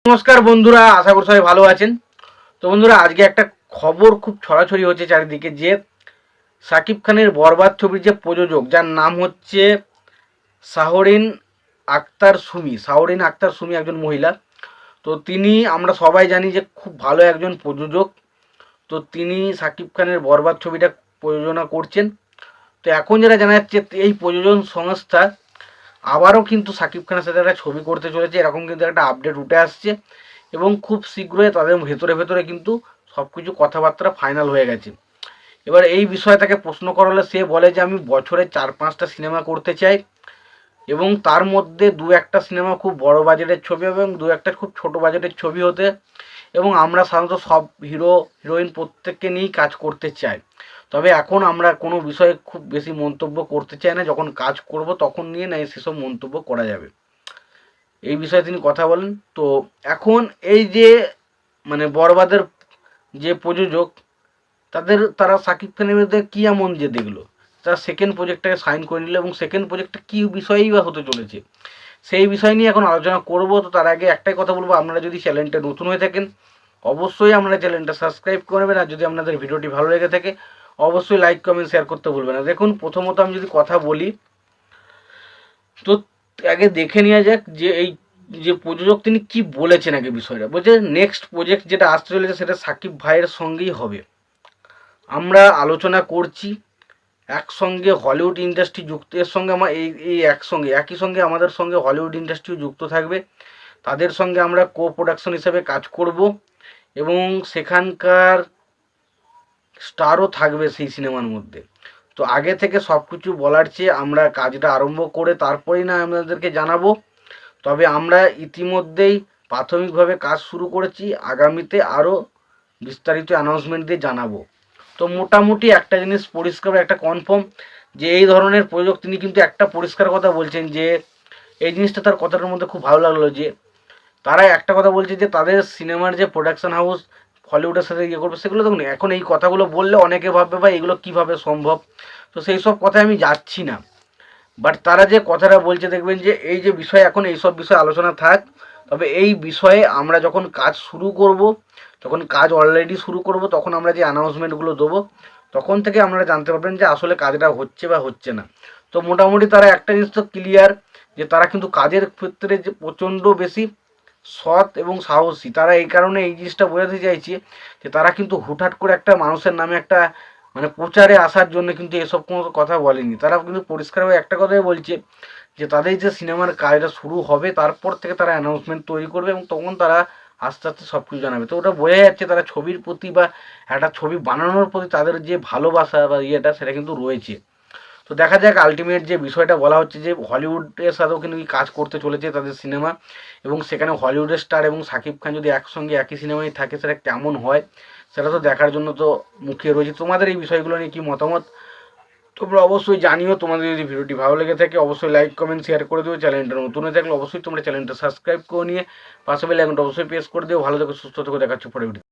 নমস্কার বন্ধুরা, আশা করি সবাই ভালো আছেন। তো বন্ধুরা, আজকে একটা খবর খুব ছড়াছড়ি হচ্ছে চারিদিকে যে সাকিব খানের বরবাদ ছবির যে প্রযোজক, যার নাম হচ্ছে শাহরিন আক্তার সুমি একজন মহিলা। তো তিনি, আমরা সবাই জানি যে খুব ভালো একজন প্রযোজক। তো তিনি সাকিব খানের বরবাদ ছবিটা প্রযোজনা করছেন। তো এখন যেটা জানা যাচ্ছে, এই প্রযোজন সংস্থা আবারও কিন্তু সাকিব খানের সাথে একটা ছবি করতে চলেছে, এরকম কিন্তু একটা আপডেট উঠে আসছে। এবং খুব শীঘ্রই তাদের ভেতরে ভেতরে কিন্তু সব কিছু কথাবার্তা ফাইনাল হয়ে গেছে। এবার এই বিষয়ে তাকে প্রশ্ন করা হলে সে বলে যে আমি বছরে 4-5টা সিনেমা করতে চাই, এবং তার মধ্যে দু একটা সিনেমা খুব বড় বাজেটের ছবি হবে এবং দু একটা খুব ছোট বাজেটের ছবি হতে, এবং আমরা সাধারণত সব হিরো হিরোইন প্রত্যেককে নিয়েই কাজ করতে চাই। তবে এখন আমরা কোনো বিষয়ে খুব বেশি মন্তব্য করতে চাই না, যখন কাজ করব তখন নিয়ে না সেসব মন্তব্য করা যাবে, এই বিষয়ে তিনি কথা বলেন। তো এখন এই যে বরবাদের যে প্রযোজক, তারা সাকিব খানের মধ্যে কী এমন যে দেখলো, তারা সেকেন্ড প্রজেক্টটাকে সাইন করে নিল, এবং সেকেন্ড প্রজেক্টটা কী বিষয়েই বা হতে চলেছে সেই বিষয় নিয়ে এখন আলোচনা করব। তো তার আগে একটাই কথা বলবো, আপনারা যদি চ্যানেলটা নতুন হয়ে থাকেন অবশ্যই আপনারা চ্যানেলটা সাবস্ক্রাইব করবেন, আর যদি আপনাদের ভিডিওটি ভালো লেগে থাকে অবশ্যই লাইক কমেন্ট শেয়ার করতে ভুলবেন না। দেখুন, প্রথমত আমি যদি কথা বলি, তো আগে দেখে নেওয়া যাক যে এই যে প্রযোজক তিনি কি বলেছেন। আগে বিষয়টা বলছে, নেক্সট প্রজেক্ট যেটা আসতে চলেছে সেটা সাকিব ভাইয়ের সঙ্গেই হবে। আমরা আলোচনা করছি, একসঙ্গে হলিউড ইন্ডাস্ট্রি যুক্ত, এর সঙ্গে আমার একই সঙ্গে আমাদের সঙ্গে হলিউড ইন্ডাস্ট্রিও যুক্ত থাকবে। তাদের সঙ্গে আমরা কো প্রোডাকশন হিসেবে কাজ করব, এবং সেখানকার স্টারও থাকবে সেই সিনেমার মধ্যে। তো আগে থেকে সব কিছু বলার চেয়ে আমরা কাজটা আরম্ভ করে তারপরেই না আমাদেরকে জানাবো। তবে আমরা ইতিমধ্যেই প্রাথমিকভাবে কাজ শুরু করেছি, আগামীতে আরও বিস্তারিত অ্যানাউন্সমেন্ট দিয়ে জানাবো। তো মোটামুটি একটা জিনিস পরিষ্কার, একটা কনফার্ম, যে এই ধরনের প্রযোজক তিনি কিন্তু একটা পরিষ্কার কথা বলছেন, যে এই জিনিসটা তার কথাটার মধ্যে খুব ভালো লাগলো, যে তারা একটা কথা বলছে যে তাদের সিনেমার যে প্রোডাকশন হাউস হলিউডের সাথে ইয়ে করবে, সেগুলো দেখুন এখন এই কথাগুলো বললে অনেকে ভাববে ভাই এগুলো কীভাবে সম্ভব। তো সেই সব কথায় আমি যাচ্ছি না, বাট তারা যে কথাটা বলছে দেখবেন যে এই যে বিষয়, এখন এইসব বিষয়ে আলোচনা থাক। তবে এই বিষয়ে আমরা যখন কাজ শুরু করব, যখন কাজ অলরেডি শুরু করব, তখন আমরা যে অ্যানাউন্সমেন্টগুলো দেবো তখন থেকে আপনারা জানতে পারবেন যে আসলে কাজটা হচ্ছে বা হচ্ছে না। তো মোটামুটি তারা একটা জিনিস তো ক্লিয়ার, যে তারা কিন্তু কাজের ক্ষেত্রে যে প্রচণ্ড বেশি সৎ এবং সাহসী। তারা এই কারণে এই জিনিসটা বোঝাতে চাইছে যে তারা কিন্তু হুটহাট করে একটা মানুষের নামে একটা প্রচারে আসার জন্য কিন্তু এসব কোনো কথা বলেনি। তারা কিন্তু পরিষ্কারভাবে একটা কথাই বলছে যে তাদের যে সিনেমার কাজটা শুরু হবে তারপর থেকে তারা অ্যানাউন্সমেন্ট তৈরি করবে, এবং তখন তারা আস্তে আস্তে সব কিছু জানাবে। তো ওটা বোঝা যাচ্ছে তারা ছবির প্রতি বা একটা ছবি বানানোর প্রতি তাদের যে ভালোবাসা বা ইয়েটা, সেটা কিন্তু রয়েছে। তো দেখা যাক আলটিমেট যে বিষয়টা বলা হচ্ছে, যে হলিউডের সাথেও কিন্তু কাজ করতে চলেছে তাদের সিনেমা, এবং সেখানে হলিউডের স্টার এবং সাকিব খান যদি একসঙ্গে একই সিনেমায় থাকে সেটা কেমন হয়, সেটা তো দেখার জন্য তো মুখিয়ে রয়েছে। তোমাদের এই বিষয়গুলো নিয়ে কী মতামত তোমরা অবশ্যই জানিও। তোমাদের যদি ভিডিওটি ভালো লেগে থাকে অবশ্যই লাইক কমেন্ট শেয়ার করে দিও। চ্যানেলটা নতুন হয়ে থাকলে অবশ্যই তোমরা চ্যানেলটা সাবস্ক্রাইব করে নিয়ে পাশে বেল আইকনটা অবশ্যই প্রেস করে দিও। ভালো থেকো, সুস্থ থেকো, দেখাচ্ছ পরে ভিডিও।